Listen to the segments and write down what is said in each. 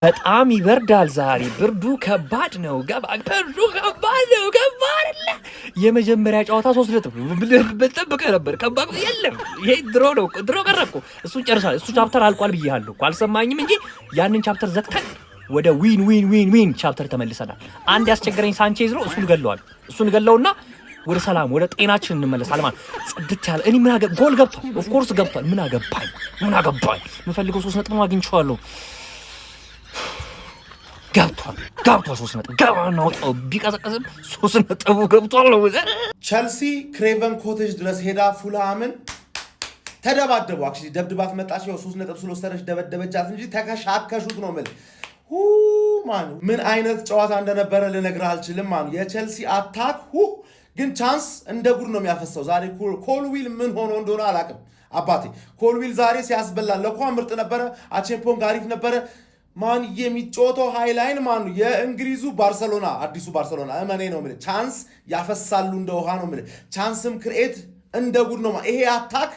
በጣም ይበርዳል ዛሬ ብርዱ ከባድ ነው ከባድ የመጀመሪያ ጨዋታ 3 ነጥብ በጠብቀ ነበር ከባድ የለም ይሄ ድሮ ቀረኩ እሱ ጨርሳል እሱ ቻፕተር አልቋል ብዬሃለሁ እኮ አልሰማኝም እንጂ ያንን ቻፕተር ዘግተን ወደ ዊን ቻፕተር ተመልሰናል አንድ ያስቸገረኝ ሳንቼዝ ነው እሱን ገለውና ወደ ሰላም ወደ ጤናችን እንመለሳለን ማለት ጽድት ያለ እኔ ምን አገባ ጎል ገብቷል ኦፍ ኮርስ ገብቷል ምን አገባኝ የምፈልገው 3 ነጥብ አግኝቼዋለሁ ገብቷል 3 ነጥብ ገባና ወጣው ቢቀዘቀዝም 3 ነጥቡ ገብቷል ነው ቸልሲ ክሬቨን ኮቴጅ ድረስ ሄዳ ፉልሃምን ተደባደቡ አክቹሊ ደብድባት መጣች 3 ነጥብ ስለወሰደች ደበደበቻት እንጂ ተከሻከሹት ነው ማለት ማኑ ምን አይነት ጨዋታ እንደነበረ ልነግርህ አልችልም ማኑ የቸልሲ አታክ ግን ቻንስ እንደ ጉድ ነው የሚያፈሰው ዛሬ ኮልዊል ምን ሆኖ እንደሆነ አላቅም አባቴ ኮልዊል ዛሬ ሲያስበላ ለኳ ምርጥ ነበረ አቼምፖንግ አሪፍ ነበረ ማን የሚጮተው ሃይላይን ማን የእንግሊዙ ባርሴሎና አዲሱ ባርሴሎና እመኔ ነው ማለት ቻንስ ያፈሳሉ እንደ ውሃ ነው ማለት ቻንስም ክሬት እንደ ጉድ ነው ይሄ አታክ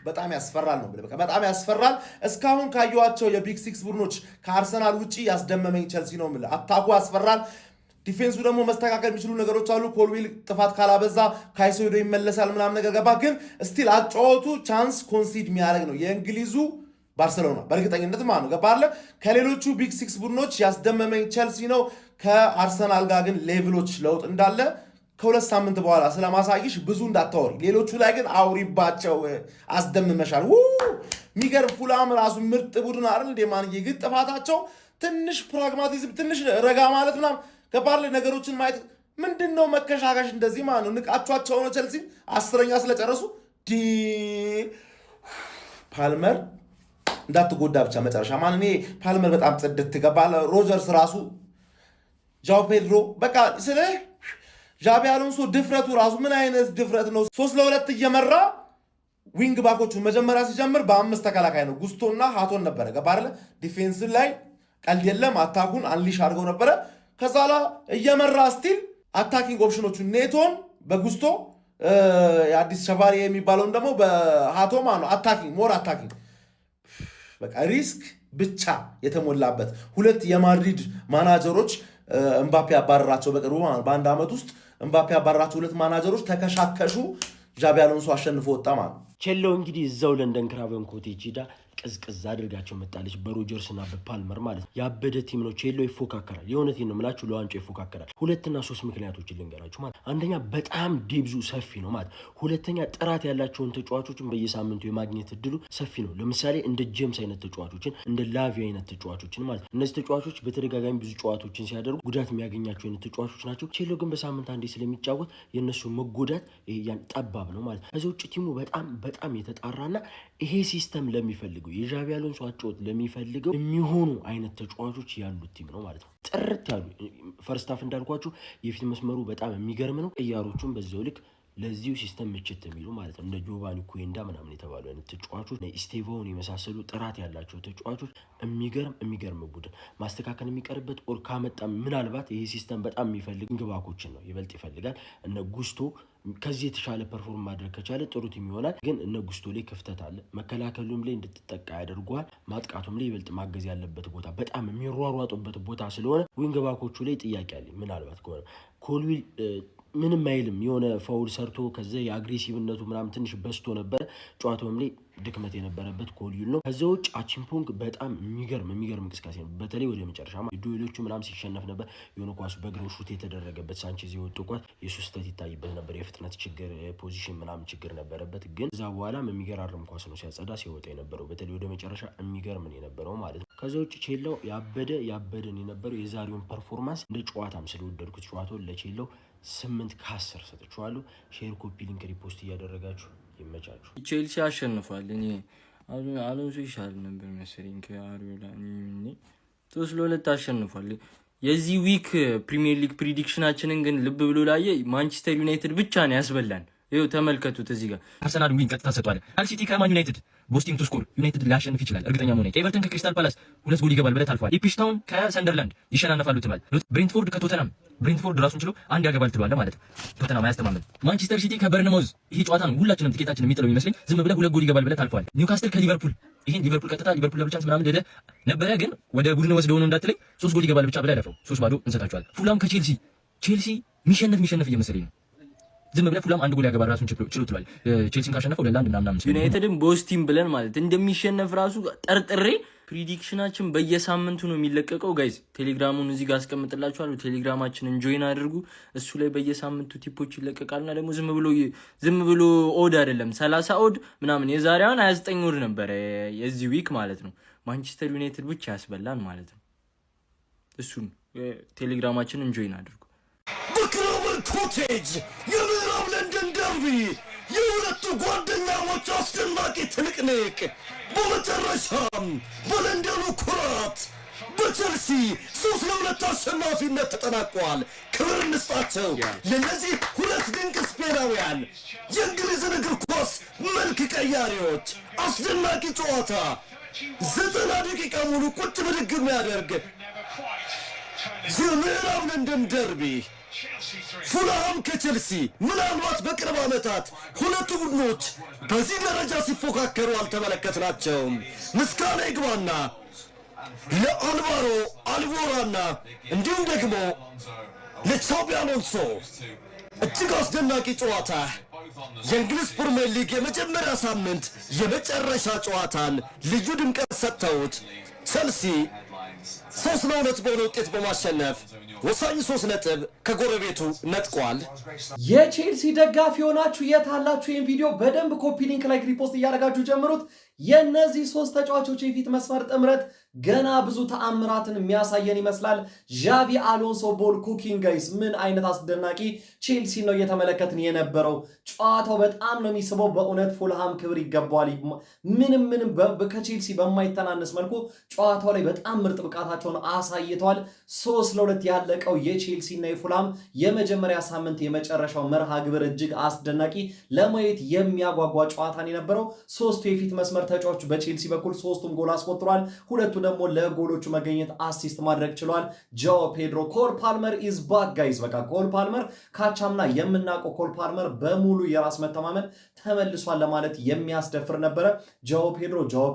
በጣም ያስፈራል ነው ማለት በጣም ያስፈራል እስካሁን ካዩዋቸው የቢግ 6 ቡድኖች ከአርሰናል ውጪ ያስደመመኝ ቸልሲ ነው ማለት አታኩ ያስፈራል ዲፌንሱ ደግሞ መስተካከል የሚችሉ ነገሮች አሉ ኮልዊል ጥፋት ካላበዛ ካይሴዶ ይመለሳል ምናምን ነገር ገባ ግን ስቲል አጫወቱ ቻንስ ኮንሲድ የሚያደርግ ነው የእንግሊዙ ባርሴሎና በእርግጠኝነት ማኑ ገባለ ከሌሎቹ ቢግ 6 ቡድኖች ያስደመመኝ ቸልሲ ነው ከአርሰናል ጋር ግን ሌቭሎች ለውጥ እንዳለ ከሁለት ሳምንት በኋላ ስለማሳይሽ ብዙ እንዳታወሪ ሌሎቹ ላይ ግን አውሪባቸው አስደምመሻል ሚገርም ፉልሃም ራሱ ምርጥ ቡድን አይደል እንደ ማን ይግጥ ጥፋታቸው ትንሽ ፕራግማቲዝም ትንሽ ረጋ ማለት ምናምን ገባለ ነገሮችን ማየት ምንድነው መከሻካሽ እንደዚህ ማኑ ንቃቿቸው ነው ቸልሲ 10ኛ ስለጨረሱ ፓልመር እንዳትጎዳ ብቻ መጨረሻ ማን እኔ ፓልመር በጣም ጽድት ገባለ ሮጀርስ ራሱ ጃው ፔድሮ በቃ ስለ ጃቢ አሎንሶ ድፍረቱ ራሱ ምን አይነት ድፍረት ነው 3-2 እየመራ ዊንግ ባኮቹ መጀመሪያ ሲጀምር በ5 ተከላካይ ነው ጉስቶና ሃቶን ነበር ገባለ ዲፌንስ ላይ ቀልድ የለም አታኩን አንሊሽ አድርገው ነበር ከዛላ እየመራ ስቲል አታኪንግ ኦፕሽኖቹ ኔቶን በጉስቶ የአዲስ ሸቫሪ የሚባለው ደግሞ በሃቶ ማኑ አታኪንግ ሞር አታኪንግ በቃ ሪስክ ብቻ የተሞላበት ሁለት የማድሪድ ማናጀሮች ኤምባፔ አባረራቸው በቅርቡ በአንድ አመት ውስጥ ኤምባፔ አባረራቸው ሁለት ማናጀሮች ተከሻከሹ ጃቢ አሎንሶ አሸንፎ ወጣ ማለት ቼሎ እንግዲህ እዛው ለንደን ክራቨን ኮቴጅ ሄዳ ቅዝቅዝ አድርጋቸው መጣለች በሮጀርስና በፓልመር ማለት ያበደ ቲም ነው ቼሎ ይፎካከራል የሆነቴን ነው ምላችሁ ለዋንጫው ይፎካከራል 2 እና 3 ምክንያቶችን ልንገራችሁ ማለት አንደኛ በጣም ዴብዙ ሰፊ ነው ማለት ሁለተኛ ጥራት ያላቸውን ተጫዋቾችን በየሳምንቱ የማግኘት እድሉ ሰፊ ነው ለምሳሌ እንደ ጄምስ አይነት ተጫዋቾችን እንደ ላቪ አይነት ተጫዋቾችን ማለት እነዚህ ተጫዋቾች በተደጋጋሚ ብዙ ጨዋታዎችን ሲያደርጉ ጉዳት የሚያገኛቸው አይነት ተጫዋቾች ናቸው ቼሎ ግን በሳምንት አንዴ ስለሚጫወት የነሱ መጎዳት ያን ጠባብ ነው ማለት ከዚህ ውጭ ቲሙ በጣም የተጣራና ይሄ ሲስተም ለሚፈልገው የጃቢ አሎንሶ አጫወት ለሚፈልገው የሚሆኑ አይነት ተጫዋቾች ያሉት ቲም ነው ማለት ነው ጥርት ያሉ ፈርስት ሃፍ እንዳልኳችሁ የፊት መስመሩ በጣም የሚገርም ነው ቀያሮቹም በዛው ልክ ለዚሁ ሲስተም ምችት የሚሉ ማለት ነው እንደ ጆቫኒ ኩዌንዳ ምናምን የተባሉ አይነት ተጫዋቾች ኢስቴቮን የመሳሰሉ ጥራት ያላቸው ተጫዋቾች የሚገርም ቡድን ማስተካከል የሚቀርበት ኦር ካመጣ ምናልባት ይሄ ሲስተም በጣም የሚፈልግ ግባኮችን ነው ይበልጥ ይፈልጋል እነ ጉስቶ ከዚህ የተሻለ ፐርፎርም ማድረግ ከቻለ ጥሩ ቲም ይሆናል ግን እነ ጉስቶ ላይ ክፍተት አለ መከላከሉም ላይ እንድትጠቃ ያደርጓል ማጥቃቱም ላይ ይበልጥ ማገዝ ያለበት ቦታ በጣም የሚሯሯጡበት ቦታ ስለሆነ ዊንግ ባኮቹ ላይ ጥያቄ አለ ምናልባት ከሆነ ኮልዊል ምንም አይልም የሆነ ፋውል ሰርቶ ከዛ የአግሬሲቭነቱ ምናምን ትንሽ በስቶ ነበር ጨዋታውም ላይ ድክመት የነበረበት ኮልዊል ነው ከዛ ውጭ አቺምፖንግ በጣም የሚገርም እንቅስቃሴ ነው በተለይ ወደ መጨረሻ ዱኤሎቹ ምናምን ሲሸነፍ ነበር የሆነ ኳስ በእግሩ ሹት የተደረገበት ሳንቼዝ የወጡ ኳስ የሱስተት ይታይበት ነበር የፍጥነት ችግር የፖዚሽን ምናምን ችግር ነበረበት ግን እዛ በኋላም የሚገራርም ኳስ ነው ሲያጸዳ ሲወጣ የነበረው በተለይ ወደ መጨረሻ የሚገርም ነው የነበረው ማለት ነው ከዛ ውጭ ቼላው ያበደን የነበረው የዛሬውን ፐርፎርማንስ እንደ ጨዋታም ስለወደድኩት ጨዋታውን ለቼላው 8 ከ10 ሰጥቻለሁ ሼር ኮፒ ሊንክ ሪፖስት እያደረጋችሁ ይመቻችሁ ቼልሲ አሸንፏል እኔ አሎንሶ ይሻል ነበር መሰለኝ ከአሪዮላ እኔ 3-2 አሸንፏል የዚህ ዊክ ፕሪሚየር ሊግ ፕሪዲክሽናችንን ግን ልብ ብሎ ላየ ማንቸስተር ዩናይትድ ብቻ ነው ያስበላን ይኸው ተመልከቱት እዚህ ጋር አርሰናል ዊን ቀጥታ ሰጥቷል አል ሲቲ ከማን ዩናይትድ ቦዝ ቲም ቱ ስኮር ዩናይትድ ሊያሸንፍ ይችላል እርግጠኛ መሆኔ። ኤቨርተን ከክሪስታል ፓላስ 2 ጎል ይገባል ብለህ ታልፈዋል። ኢፕስዊች ታውን ከሰንደርላንድ ይሸናነፋሉ ትባል። ብሬንትፎርድ ከቶተናም ብሬንትፎርድ ራሱን ችሎ አንድ ያገባል ትሏለህ ማለት ቶተናም አያስተማመን። ማንቸስተር ሲቲ ከበርንማውዝ ይሄ ጨዋታ ነው ሁላችንም ትኬታችን የሚጥለው ይመስለኝ። ዝም ብለህ 2 ጎል ይገባል ብለህ ታልፈዋል። ኒውካስትል ከሊቨርፑል ይሄን ሊቨርፑል ቀጥታ ሊቨርፑል ለብቻንስ ምናምን ሄደ ነበረ ግን ወደ ቡድን ወስደው ነው እንዳትለኝ 3 ጎል ይገባል ብቻ ብለህ አለፈው 3-0 እንሰጣቸዋለን። ፉላም ከቼልሲ የሚሸነፍ እየመሰለኝ ነው። ዝም ብለህ ፉላም 1 ጎል ያገባል ራሱን ችሎ ትሏል። ቼልሲን ካሸነፈው ለላንድ ምናምን ዩናይትድም ቦዝ ቲም ብለን ማለት እንደሚሸነፍ ራሱ ጠርጥሬ ፕሪዲክሽናችን በየሳምንቱ ነው የሚለቀቀው። ጋይዝ ቴሌግራሙን እዚህ ጋር አስቀምጥላችኋለሁ። ቴሌግራማችንን ጆይን አድርጉ። እሱ ላይ በየሳምንቱ ቲፖች ይለቀቃልና ደግሞ ዝም ብሎ ኦድ አይደለም 30 ኦድ ምናምን የዛሬውን 29 ኦድ ነበረ የዚህ ዊክ ማለት ነው። ማንቸስተር ዩናይትድ ብቻ ያስበላን ማለት ነው። እሱን ቴሌግራማችንን ጆይን አድርጉ። በክራቨን ኮቴጅ የምዕራብ ለንደን ደርቢ የሁለቱ ጓደኛሞች አስደናቂ ትንቅንቅ በመጨረሻም በለንደኑ ኩራት በቸልሲ 3-2 አሸናፊነት ተጠናቋል። ክብር እንስጣቸው ለእነዚህ ሁለት ድንቅ ስፔናውያን የእንግሊዝን እግር ኳስ መልክ ቀያሪዎች። አስደናቂ ጨዋታ 90 ደቂቃ ሙሉ ቁጭ ብድግ የሚያደርግ የምዕራብ ለንደን ደርቢ ፉልሃም ከቸልሲ ምናልባት በቅርብ ዓመታት ሁለቱ ቡድኖች በዚህ ደረጃ ሲፎካከሩ አልተመለከትናቸውም። ምስጋና ይግባና ለአልቫሮ አልቮራና እንዲሁም ደግሞ ለቻቢ አሎንሶ እጅግ አስደናቂ ጨዋታ የእንግሊዝ ፕሪሚየር ሊግ የመጀመሪያ ሳምንት የመጨረሻ ጨዋታን ልዩ ድምቀት ሰጥተውት ቸልሲ 3-2 በሆነ ውጤት በማሸነፍ ወሳኝ 3 ነጥብ ከጎረቤቱ ነጥቋል። የቼልሲ ደጋፊ ሆናችሁ የታላችሁ ይህን ቪዲዮ በደንብ ኮፒ ሊንክ ላይ ሪፖስት እያደረጋችሁ ጀምሩት። የእነዚህ 3 ተጫዋቾች የፊት መስመር ጥምረት ገና ብዙ ተአምራትን የሚያሳየን ይመስላል። ዣቪ አሎንሶ ቦል ኩኪንግ ጋይስ ምን አይነት አስደናቂ ቼልሲ ነው እየተመለከትን የነበረው። ጨዋታው በጣም ነው የሚስበው። በእውነት ፉልሃም ክብር ይገባዋል። ምንም ከቼልሲ በማይተናነስ መልኩ ጨዋታው ላይ በጣም ምርጥ ብቃታቸውን አሳይተዋል። 3-2 ያለቀው የቼልሲ እና የፉልሃም የመጀመሪያ ሳምንት የመጨረሻው መርሃ ግብር እጅግ አስደናቂ ለማየት የሚያጓጓ ጨዋታን የነበረው። 3ቱ የፊት መስመር ተጫዋቾች በቼልሲ በኩል 3ቱም ጎል አስቆጥሯል። ሁለቱ ደግሞ ለጎሎቹ መገኘት አሲስት ማድረግ ችሏል። ጆ ፔድሮ ኮል ፓልመር ኢዝ ባክ ጋይዝ። በቃ ኮል ፓልመር ካቻምና የምናውቀው ኮል ፓልመር በሙሉ የራስ መተማመን ተመልሷል ለማለት የሚያስደፍር ነበረ። ጆ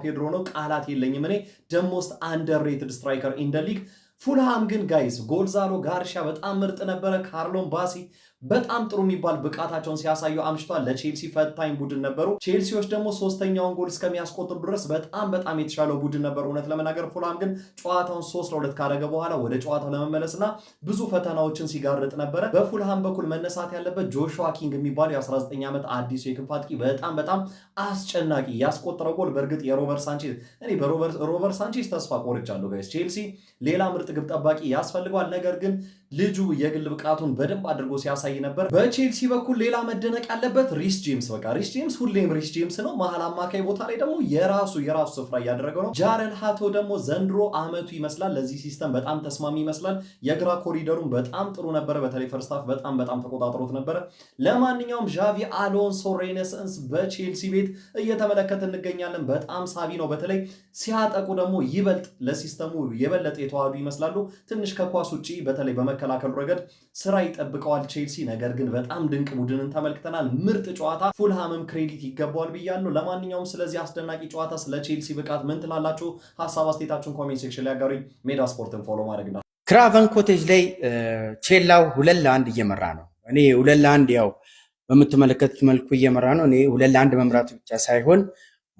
ፔድሮ ነው፣ ቃላት የለኝም እኔ። ደሞስት አንደርሬትድ ስትራይከር ኢን ደ ሊግ። ፉልሃም ግን ጋይዝ ጎልዛሎ ጋርሻ በጣም ምርጥ ነበረ። ካርሎን ባሲ በጣም ጥሩ የሚባል ብቃታቸውን ሲያሳዩ አምሽቷል። ለቼልሲ ፈታኝ ቡድን ነበሩ። ቼልሲዎች ደግሞ 3ኛውን ጎል እስከሚያስቆጥሩ ድረስ በጣም የተሻለው ቡድን ነበሩ። እውነት ለመናገር ፉልሃም ግን ጨዋታውን 3-2 ካደረገ በኋላ ወደ ጨዋታው ለመመለስና ብዙ ፈተናዎችን ሲጋርጥ ነበረ። በፉልሃም በኩል መነሳት ያለበት ጆሹዋ ኪንግ የሚባለው የ19 ዓመት አዲሱ የክንፍ አጥቂ በጣም አስጨናቂ ያስቆጠረው ጎል በእርግጥ የሮበርት ሳንቼዝ፣ እኔ በሮበርት ሳንቼዝ ተስፋ ቆርጫለሁ ጋይስ። ቼልሲ ሌላ ምርጥ ግብ ጠባቂ ያስፈልገዋል። ነገር ግን ልጁ የግል ብቃቱን በደንብ አድርጎ ሲያሳይ ነበር። በቼልሲ በኩል ሌላ መደነቅ ያለበት ሪስ ጄምስ። በቃ ሪስ ጄምስ ሁሌም ሪስ ጄምስ ነው። መሀል አማካይ ቦታ ላይ ደግሞ የራሱ ስፍራ እያደረገው ነው። ጃረን ሃቶ ደግሞ ዘንድሮ አመቱ ይመስላል ለዚህ ሲስተም በጣም ተስማሚ ይመስላል። የግራ ኮሪደሩን በጣም ጥሩ ነበረ። በተለይ ፈርስት ሃፍ በጣም ተቆጣጥሮት ነበረ። ለማንኛውም ዣቪ አሎንሶ ሬኔሰንስ በቼልሲ ቤት እየተመለከት እንገኛለን። በጣም ሳቢ ነው። በተለይ ሲያጠቁ ደግሞ ይበልጥ ለሲስተሙ የበለጠ የተዋዱ ይመስላሉ። ትንሽ ከኳስ ውጪ በተለይ በመከላከሉ ረገድ ስራ ይጠብቀዋል ቼልሲ። ነገር ግን በጣም ድንቅ ቡድንን ተመልክተናል። ምርጥ ጨዋታ፣ ፉልሃምም ክሬዲት ይገባዋል ብያለሁ። ለማንኛውም ስለዚህ አስደናቂ ጨዋታ ስለ ቼልሲ ብቃት ምን ትላላችሁ? ሀሳብ አስተያየታችሁን ኮሜንት ሴክሽን ላይ አጋሩኝ። ሜዳ ስፖርትን ፎሎ ማድረግ ነው። ክራቨን ኮቴጅ ላይ ቼላው 2-1 እየመራ ነው። እኔ 2-1 ያው በምትመለከቱት መልኩ እየመራ ነው። እኔ 2-1 መምራቱ ብቻ ሳይሆን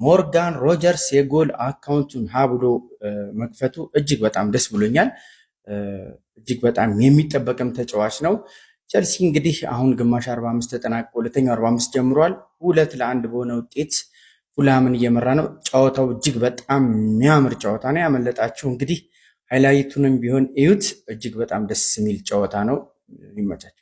ሞርጋን ሮጀርስ የጎል አካውንቱን ብሎ መክፈቱ እጅግ በጣም ደስ ብሎኛል። እጅግ በጣም የሚጠበቅም ተጫዋች ነው። ቸልሲ እንግዲህ አሁን ግማሽ 45 ተጠናቅቆ ሁለተኛው 45 ጀምሯል። 2-1 በሆነ ውጤት ፉልሃምን እየመራ ነው። ጨዋታው እጅግ በጣም የሚያምር ጨዋታ ነው። ያመለጣችሁ እንግዲህ ሃይላይቱንም ቢሆን እዩት። እጅግ በጣም ደስ የሚል ጨዋታ ነው። ይመቻችሁ።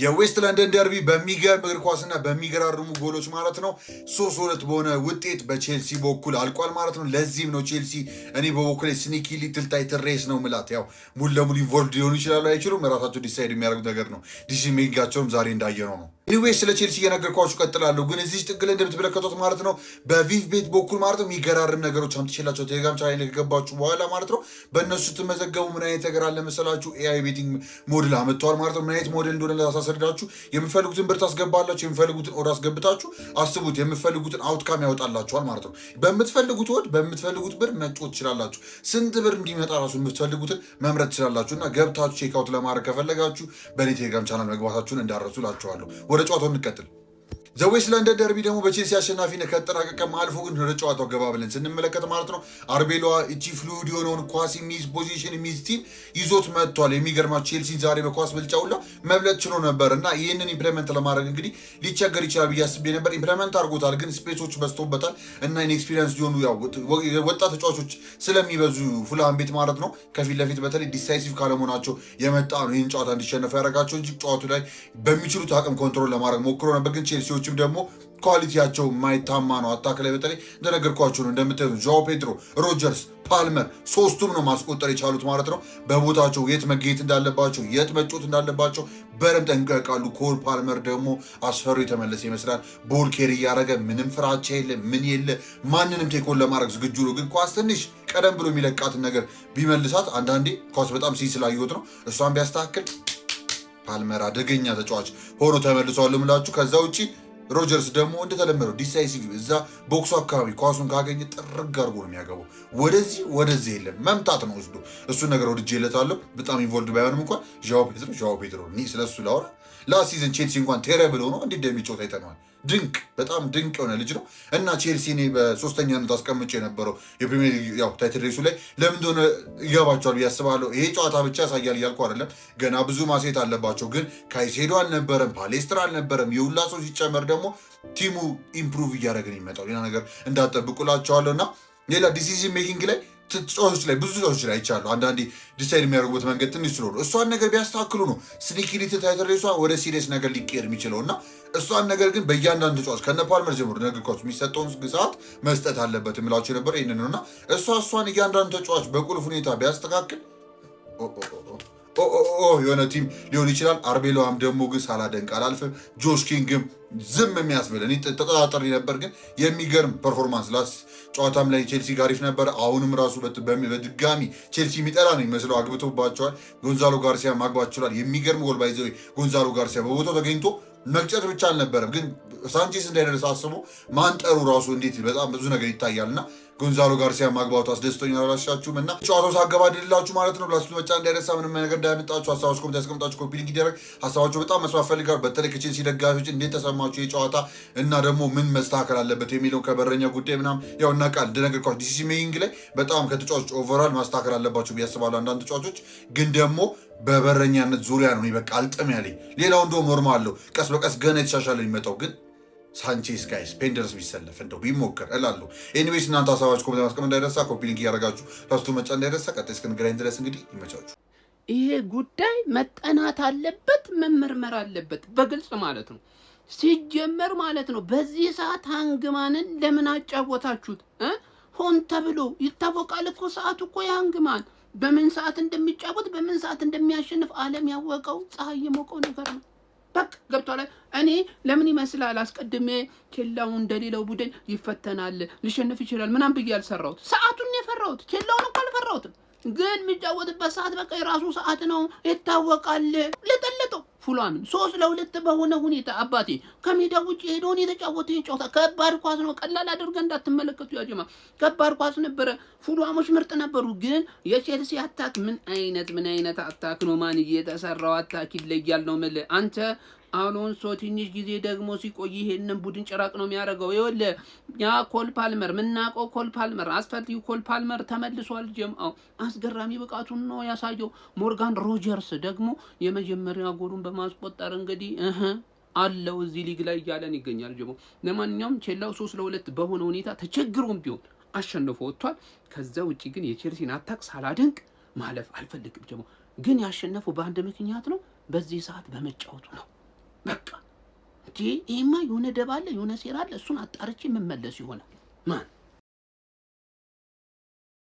የዌስት ለንደን ደርቢ በሚገርም እግር ኳስና በሚገራርሙ ጎሎች ማለት ነው 3-2 በሆነ ውጤት በቼልሲ በኩል አልቋል ማለት ነው። ለዚህም ነው ቼልሲ እኔ በበኩሌ ስኒኪ ሊትል ታይትል ሬስ ነው ምላት። ያው ሙሉ ለሙሉ ኢንቮልቭድ ሊሆኑ ይችላሉ አይችሉም፣ ራሳቸው ዲሳይድ የሚያደርጉት ነገር ነው። ዲሲዥን ሜኪንጋቸውም ዛሬ እንዳየነው ነው። ኤኒዌይስ ስለ ቼልሲ እየነገርኳችሁ ቀጥላለሁ። ግን እዚህ ጥግ ላይ እንደምትመለከቱት ማለት ነው በቪቭ ቤት በኩል ማለት ነው የሚገራርም ነገሮች አምጥቼላቸው ቴሌግራም ቻናል ላይ ከገባችሁ በኋላ ማለት ነው በእነሱ ስትመዘገቡ ምን አይነት ነገር አለ መሰላችሁ? ኤአይ ቤቲንግ ሞዴል አመጥተዋል ማለት ነው። ምን አይነት ሞዴል እንደሆነ ላሳስረዳችሁ። የምፈልጉትን ብር ታስገባላችሁ፣ የምፈልጉትን ኦድ አስገብታችሁ አስቡት፣ የምፈልጉትን አውትካም ያወጣላችኋል ማለት ነው። በምትፈልጉት ወድ በምትፈልጉት ብር መጫወት ትችላላችሁ። ስንት ብር እንዲመጣ ራሱ የምትፈልጉትን መምረጥ ትችላላችሁ። እና ገብታችሁ ቼክአውት ለማድረግ ከፈለጋችሁ በእኔ ቴሌግራም ቻናል መግባታችሁን እንዳረሱ ላችኋለሁ። ወደ ጨዋታው እንቀጥል። ዘ ዌስት ለንደን ደርቢ ደግሞ በቼልሲ አሸናፊነት ከተጠናቀቀም አልፎ ግን ወደ ጨዋታው ገባ ብለን ስንመለከት ማለት ነው አርቤሎ እቺ ፍሉድ የሆነውን ኳስ የሚይዝ ፖዚሽን የሚይዝ ቲም ይዞት መጥቷል። የሚገርማችሁ ቼልሲ ዛሬ በኳስ ብልጫ ሁላ መብለጥ ችሎ ነበር እና ይህንን ኢምፕሊመንት ለማድረግ እንግዲህ ሊቸገር ይችላል ብዬ አስቤ ነበር። ኢምፕሊመንት አድርጎታል፣ ግን ስፔሶች በዝቶበታል እና ኢንኤክስፒሪየንስ ሊሆኑ ወጣት ተጫዋቾች ስለሚበዙ ፉልሃም ቤት ማለት ነው ከፊት ለፊት በተለይ ዲሳይሲቭ ካለመሆናቸው የመጣ ነው ይህን ጨዋታ እንዲሸነፉ ያደረጋቸው እንጂ ጨዋቱ ላይ በሚችሉት አቅም ኮንትሮል ለማድረግ ሞክሮ ነበር። ግን ቼልሲዎችም ደግሞ ኳሊቲያቸው የማይታማ ነው። አታክ ላይ በተለይ እንደነገርኳቸው ነው። እንደምታዩት ዣኦ ፔድሮ፣ ሮጀርስ፣ ፓልመር ሶስቱም ነው ማስቆጠር የቻሉት ማለት ነው። በቦታቸው የት መገኘት እንዳለባቸው የት መጮት እንዳለባቸው በደንብ ጠንቀቃሉ። ኮል ፓልመር ደግሞ አስፈሪ የተመለሰ ይመስላል። ቦል ኬር እያደረገ ምንም ፍራቻ የለ ምን የለ ማንንም ቴኮን ለማድረግ ዝግጁ ነው። ግን ኳስ ትንሽ ቀደም ብሎ የሚለቃትን ነገር ቢመልሳት አንዳንዴ ኳስ በጣም ስላየሁት ነው እሷን ቢያስተካክል ፓልመር አደገኛ ተጫዋች ሆኖ ተመልሷል ምላችሁ። ከዛ ውጪ ሮጀርስ ደግሞ እንደተለመደው ዲሳይሲቭ እዛ ቦክሱ አካባቢ ኳሱን ካገኘ ጥርግ አድርጎ ነው የሚያገባው። ወደዚህ የለም መምታት ነው ወስዶ እሱን ነገር ወድጄለታለሁ። በጣም ኢንቮልቭድ ባይሆንም እንኳን ዣኦ ፔድሮ ስለሱ ላውራ ላስት ሲዝን ቼልሲ እንኳን ቴረብል ሆኖ እንዴት እንደሚጫወት አይተነዋል። ድንቅ በጣም ድንቅ የሆነ ልጅ ነው እና ቼልሲ እኔ በሶስተኛነት አስቀምጬ የነበረው የፕሪሚየር ሊግ ታይትል ሬሱ ላይ ለምን እንደሆነ ይገባቸዋል ብዬ አስባለሁ። ይሄ ጨዋታ ብቻ ያሳያል እያልኩ አይደለም፣ ገና ብዙ ማሴት አለባቸው። ግን ካይሴዶ አልነበረም፣ ፓሌስትራ አልነበረም። የሁላ ሰው ሲጨመር ደግሞ ቲሙ ኢምፕሩቭ እያደረግን ይመጣል። ሌላ ነገር እንዳጠብቁላቸዋለሁ እና ሌላ ዲሲዥን ሜኪንግ ላይ ተጫዋቾች ላይ ብዙ ተጫዋቾች ላይ አይቻለሁ። አንዳንዴ ዲሳይድ የሚያደርጉበት መንገድ ትንሽ ስለሆነ እሷን ነገር ቢያስተካክሉ ነው ስኒኪ ሊትል ታይትል ሬሷ ወደ ሲሪየስ ነገር ሊቀየር የሚችለው እና እሷን ነገር ግን በእያንዳንዱ ተጫዋች ከነ ፓልመር ጀምሮ ነገርኳችሁ የሚሰጠውን ሰዓት መስጠት አለበት የምላቸው የነበረ ይህን ነው እና እሷን እያንዳንዱ ተጫዋች በቁልፍ ሁኔታ ቢያስተካክል የሆነ ቲም ሊሆን ይችላል። አርቤሎዋም ደግሞ ግን ሳላደንቅ አላልፍም። ጆሽ ኪንግም ዝም የሚያስብል እኔ ተጠራጠሪ ነበር፣ ግን የሚገርም ፐርፎርማንስ ላስ ጨዋታም ላይ ቼልሲ ጋሪፍ ነበር። አሁንም ራሱ በድጋሚ ቼልሲ የሚጠላ ነው የሚመስለው አግብቶባቸዋል። ጎንዛሎ ጋርሲያ ማግባት ችሏል። የሚገርም ጎል ባይዘው ጎንዛሎ ጋርሲያ በቦታው ተገኝቶ መቅጨት ብቻ አልነበረም፣ ግን ሳንቼስ እንዳይደርስ አስቦ ማንጠሩ ራሱ እንዴት በጣም ብዙ ነገር ይታያል እና ጎንዛሎ ጋርሲያ ማግባቱ አስደስቶኛል። አላሻችሁም እና ጨዋታው ሳገባድላችሁ ማለት ነው። ላስቱ መጫ እንዳይረሳ ምንም ነገር እንዳያመጣችሁ ሀሳባችሁ ኮሜንት ያስቀምጣችሁ ኮፒ ሊንክ ይደረግ። ሀሳባችሁ በጣም መስማት ፈልጋለሁ። በተለይ ከቼልሲ ደጋፊዎች እንዴት ተሰማችሁ የጨዋታ እና ደግሞ ምን መስተካከል አለበት የሚለው ከበረኛ ጉዳይ ምናምን ያው እናውቃል። እንደነገርኳችሁ ዲሲሲ ሜይንግ ላይ በጣም ከተጫዋቾች ኦቨራል ማስተካከል አለባቸው ብዬ አስባለሁ። አንዳንድ ተጫዋቾች ግን ደግሞ በበረኛነት ዙሪያ ነው በቃ አልጥም ያለኝ። ሌላው እንደውም ኖርማል አለው ቀስ በቀስ ገና የተሻሻለ የሚመጣው ግን ሳንቼስ ጋይስ ፔንደርስ ቢሰለፍ እንደው ቢሞክር እላለሁ። ኤኒዌይስ እናንተ ሀሳባችሁ ኮሜንት ማስቀመጥ እንዳይረሳ፣ ኮፒ ሊንክ እያደረጋችሁ ላስቱ መጫ እንዳይረሳ። ቀጣይ እስክንገናኝ ድረስ እንግዲህ ይመቻችሁ። ይሄ ጉዳይ መጠናት አለበት፣ መመርመር አለበት በግልጽ ማለት ነው። ሲጀመር ማለት ነው በዚህ ሰዓት ሃንግማንን ለምን አጫወታችሁት? ሆን ተብሎ ይታወቃል እኮ ሰዓቱ እኮ የሃንግማን በምን ሰዓት እንደሚጫወት በምን ሰዓት እንደሚያሸንፍ ዓለም ያወቀው ፀሐይ የሞቀው ነገር ነው። በቃ ገብቷል። እኔ ለምን ይመስላል አስቀድሜ ኬላው እንደሌላው ቡድን ይፈተናል ሊሸነፍ ይችላል ምናምን ብዬ አልሰራሁት። ሰዓቱን የፈራሁት ኬላውን እኮ አልፈራሁትም። ግን የሚጫወትበት ሰዓት በቃ የራሱ ሰዓት ነው ይታወቃል። ለጠለጠው ፉልሃምን 3-2 በሆነ ሁኔታ አባቴ ከሜዳ ውጭ ሄዶን የተጫወተ ጨዋታ ከባድ ኳስ ነው። ቀላል አድርገን እንዳትመለከቱ ያጀማ ከባድ ኳስ ነበረ። ፉልሃሞች ምርጥ ነበሩ። ግን የቼልሲ አታክ ምን አይነት አታክ ነው? ማን እየተሰራው አታክ ይለያል ነው ማለት አንተ አሎንሶ ትንሽ ጊዜ ደግሞ ሲቆይ ይሄንን ቡድን ጭራቅ ነው የሚያደርገው። ይኸውልህ ያ ኮል ፓልመር ምናውቀው ኮል ፓልመር አስፈልጊው ኮል ፓልመር ተመልሷል። ጀምአው አስገራሚ ብቃቱን ነው ያሳየው። ሞርጋን ሮጀርስ ደግሞ የመጀመሪያ ጎሉን በማስቆጠር እንግዲህ አለው እዚህ ሊግ ላይ እያለን ይገኛል። ጀሞ ለማንኛውም ቼላው 3-2 በሆነ ሁኔታ ተቸግሮም ቢሆን አሸንፎ ወጥቷል። ከዛ ውጪ ግን የቼልሲን አታክ ሳላደንቅ ማለፍ አልፈልግም። ጀሞ ግን ያሸነፈው በአንድ ምክንያት ነው፣ በዚህ ሰዓት በመጫወቱ ነው። በቃ ይሄማ የሆነ ደባ አለ የሆነ ሴራ አለ። እሱን አጣርቼ መመለስ ይሆናል ማን